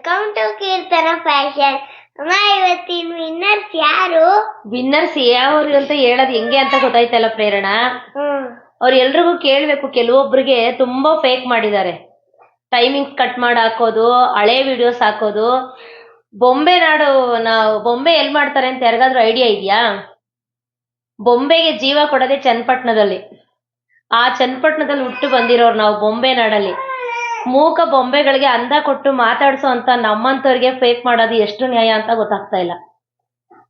Welcome to Keerthana fashion. ಅಮ್ಮ, ಇವತ್ತಿನ winners ಯಾರು? ವಿನ್ನರ್ಸ್ ಯಾರು ಅಂತ ಹೇಳೋದು ಹೆಂಗೆ ಅಂತ ಗೊತ್ತಾಯ್ತಲ್ಲ ಪ್ರೇರಣಾ. ಅವ್ರು ಎಲ್ರಿಗೂ ಕೇಳ್ಬೇಕು. ಕೆಲವೊಬ್ರಿಗೆ ತುಂಬಾ ಫೇಕ್ ಮಾಡಿದ್ದಾರೆ. ಟೈಮಿಂಗ್ಸ್ ಕಟ್ ಮಾಡಿ ಹಾಕೋದು, ಹಳೆ ವಿಡಿಯೋಸ್ ಹಾಕೋದು. ಬೊಂಬೆ ನಾಡು, ನಾವು ಬೊಂಬೆ ಎಲ್ ಮಾಡ್ತಾರೆ ಅಂತ ಯಾರಿಗಾದ್ರೂ ಐಡಿಯಾ ಇದೆಯಾ? ಬೊಂಬೆಗೆ ಜೀವ ಕೊಡೋದೇ ಚನ್ನಪಟ್ಟಣದಲ್ಲಿ. ಆ ಚನ್ನಪಟ್ಟಣದಲ್ಲಿ ಹುಟ್ಟು ಬಂದಿರೋರು ನಾವು, ಬೊಂಬೆ ನಾಡಲ್ಲಿ. ಮೂಕ ಬೊಂಬೆಗಳಿಗೆ ಅಂದ ಕೊಟ್ಟು ಮಾತಾಡ್ಸೋ ಅಂತ ನಮ್ಮಂತವ್ರಿಗೆ ಫೇಕ್ ಮಾಡೋದು ಎಷ್ಟು ನ್ಯಾಯ ಅಂತ ಗೊತ್ತಾಗ್ತಾ ಇಲ್ಲ.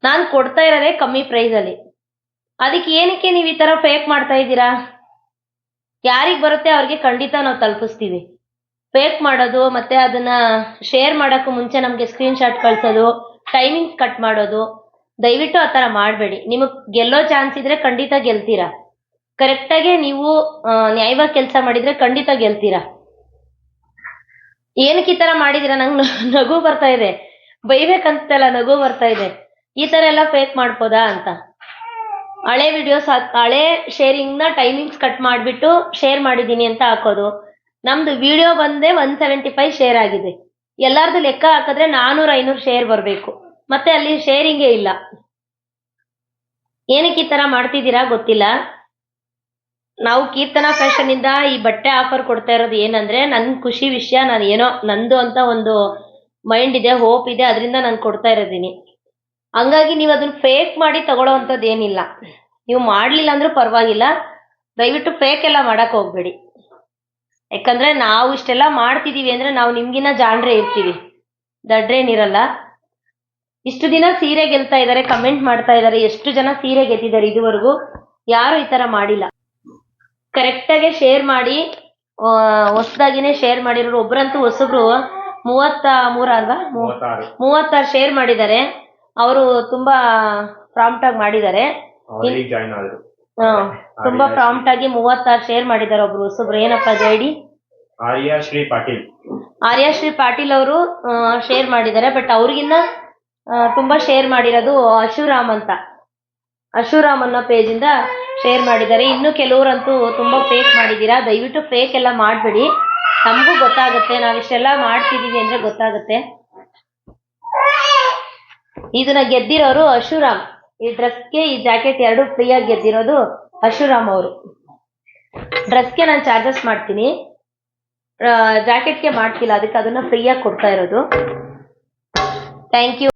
ನಾನು ಕೊಡ್ತಾ ಇರೋದೇ ಕಮ್ಮಿ ಪ್ರೈಸ್ ಅಲ್ಲಿ. ಅದಕ್ಕೆ ಏನಕ್ಕೆ ನೀವು ಈ ತರ ಫೇಕ್ ಮಾಡ್ತಾ ಇದ್ದೀರಾ? ಯಾರಿಗ್ ಬರುತ್ತೆ ಅವ್ರಿಗೆ ಖಂಡಿತ ನಾವು ತಲುಪಿಸ್ತೀವಿ. ಫೇಕ್ ಮಾಡೋದು ಮತ್ತೆ ಅದನ್ನ ಶೇರ್ ಮಾಡೋಕ್ಕೂ ಮುಂಚೆ ನಮ್ಗೆ ಸ್ಕ್ರೀನ್ ಶಾಟ್ ಕಳ್ಸೋದು, ಟೈಮಿಂಗ್ಸ್ ಕಟ್ ಮಾಡೋದು, ದಯವಿಟ್ಟು ಆ ತರ ಮಾಡಬೇಡಿ. ನಿಮಗ್ ಗೆಲ್ಲೋ ಚಾನ್ಸ್ ಇದ್ರೆ ಖಂಡಿತ ಗೆಲ್ತೀರಾ. ಕರೆಕ್ಟಾಗಿ ನೀವು ನ್ಯಾಯವಾಗಿ ಕೆಲಸ ಮಾಡಿದ್ರೆ ಖಂಡಿತ ಗೆಲ್ತೀರಾ. ಏನಕ್ಕೆ ಈ ತರ ಮಾಡಿದಿರಾ? ನಂಗೆ ನಗು ಬರ್ತಾ ಇದೆ. ಬೈಬೇಕಂತಲ್ಲ, ನಗು ಬರ್ತಾ ಇದೆ. ಈ ತರ ಎಲ್ಲ ಫೇಕ್ ಮಾಡ್ಬೋದಾ ಅಂತ. ಹಳೆ ವಿಡಿಯೋಸ್ ಹಳೆ ಶೇರಿಂಗ್ ನ ಟೈಮಿಂಗ್ಸ್ ಕಟ್ ಮಾಡಿಬಿಟ್ಟು ಶೇರ್ ಮಾಡಿದೀನಿ ಅಂತ ಹಾಕೋದು. ನಮ್ದು ವಿಡಿಯೋ ಬಂದೇ 175 ಶೇರ್ ಆಗಿದೆ. ಎಲ್ಲಾರ್ದು ಲೆಕ್ಕ ಹಾಕಿದ್ರೆ 400-500 ಶೇರ್ ಬರಬೇಕು. ಮತ್ತೆ ಅಲ್ಲಿ ಶೇರಿಂಗೇ ಇಲ್ಲ. ಏನಕ್ಕೆ ಈ ತರ ಮಾಡ್ತಿದ್ದೀರಾ ಗೊತ್ತಿಲ್ಲ. ನಾವು ಕೀರ್ತನಾ ಫ್ಯಾಷನ್ ಇಂದ ಈ ಬಟ್ಟೆ ಆಫರ್ ಕೊಡ್ತಾ ಇರೋದು ಏನಂದ್ರೆ, ನನ್ ಖುಷಿ ವಿಷಯ. ನಾನು ಏನೋ ನಂದು ಅಂತ ಒಂದು ಮೈಂಡ್ ಇದೆ, ಹೋಪ್ ಇದೆ, ಅದರಿಂದ ನಾನು ಕೊಡ್ತಾ ಇರೋದೀನಿ. ಹಂಗಾಗಿ ನೀವು ಅದನ್ನ ಫೇಕ್ ಮಾಡಿ ತಗೊಳ್ಳೋ ಅಂಥದ್ದು ಏನಿಲ್ಲ. ನೀವು ಮಾಡ್ಲಿಲ್ಲ ಅಂದ್ರೂ ಪರವಾಗಿಲ್ಲ. ದಯವಿಟ್ಟು ಫೇಕ್ ಎಲ್ಲ ಮಾಡಕ್ ಹೋಗ್ಬೇಡಿ. ಯಾಕಂದ್ರೆ ನಾವು ಇಷ್ಟೆಲ್ಲ ಮಾಡ್ತಿದೀವಿ ಅಂದ್ರೆ ನಾವು ನಿಮ್ಗಿನ್ನ ಜಾಣ್ರೆ ಇರ್ತೀವಿ, ದಡ್ರೇನಿರಲ್ಲ. ಇಷ್ಟು ದಿನ ಸೀರೆ ಗೆಲ್ತಾ ಇದಾರೆ, ಕಮೆಂಟ್ ಮಾಡ್ತಾ ಇದಾರೆ. ಎಷ್ಟು ಜನ ಸೀರೆ ಗೆದ್ದಿದ್ದಾರೆ ಇದುವರೆಗೂ? ಯಾರು ಈ ತರ ಮಾಡಿಲ್ಲ. ಕರೆಕ್ಟಾಗೆ ಶೇರ್ ಮಾಡಿ, ಹೊಸದಾಗಿನೇ ಶೇರ್ ಮಾಡಿರೋರು ಒಬ್ರಂತೂ ಹೊಸಬ್ರು 33 ಅಲ್ವಾ, 36 ಶೇರ್ ಮಾಡಿದ್ದಾರೆ. ಅವರು ತುಂಬಾ ಪ್ರಾಂಪ್ಟ್ ಆಗಿ ಮಾಡಿದ್ದಾರೆ. ತುಂಬಾ ಪ್ರಾಂಪ್ಟ್ ಆಗಿ 36 ಶೇರ್ ಮಾಡಿದ್ದಾರೆ ಒಬ್ರು ಹೊಸಬ್ರು. ಏನಪ್ಪ ಅದು ಐಡಿ? ಆರ್ಯಶ್ರೀ ಪಾಟೀಲ್ ಅವರು ಶೇರ್ ಮಾಡಿದ್ದಾರೆ. ಬಟ್ ಅವ್ರಿಗಿನ್ನ ತುಂಬಾ ಶೇರ್ ಮಾಡಿರೋದು ಅಶುರಾಮ್ ಅಂತ, ಅಶುರಾಮ್ ಅನ್ನೋ ಪೇಜ್ ಇಂದ ಶೇರ್ ಮಾಡಿದ್ದಾರೆ. ಇನ್ನು ಕೆಲವರಂತೂ ತುಂಬಾ ಫೇಕ್ ಮಾಡಿದ್ದೀರಾ. ದಯವಿಟ್ಟು ಫೇಕ್ ಎಲ್ಲ ಮಾಡಬೇಡಿ. ನಮಗೂ ಗೊತ್ತಾಗುತ್ತೆ, ನಾವಿಷ್ಟೆಲ್ಲ ಮಾಡ್ತಿದೀವಿ ಅಂದ್ರೆ ಗೊತ್ತಾಗುತ್ತೆ. ಇದನ್ನ ಗೆದ್ದಿರೋರು ಅಶುರಾಮ್. ಈ ಡ್ರೆಸ್ಗೆ ಈ ಜಾಕೆಟ್ 2 ಫ್ರೀಯಾಗಿ ಗೆದ್ದಿರೋದು ಅಶುರಾಮ್ ಅವರು. ಡ್ರೆಸ್ಗೆ ನಾನು ಚಾರ್ಜಸ್ ಮಾಡ್ತೀನಿ, ಜಾಕೆಟ್ಗೆ ಮಾಡ್ತಿಲ್ಲ. ಅದಕ್ಕೆ ಅದನ್ನ ಫ್ರೀಯಾಗಿ ಕೊಡ್ತಾ ಇರೋದು. Thank you.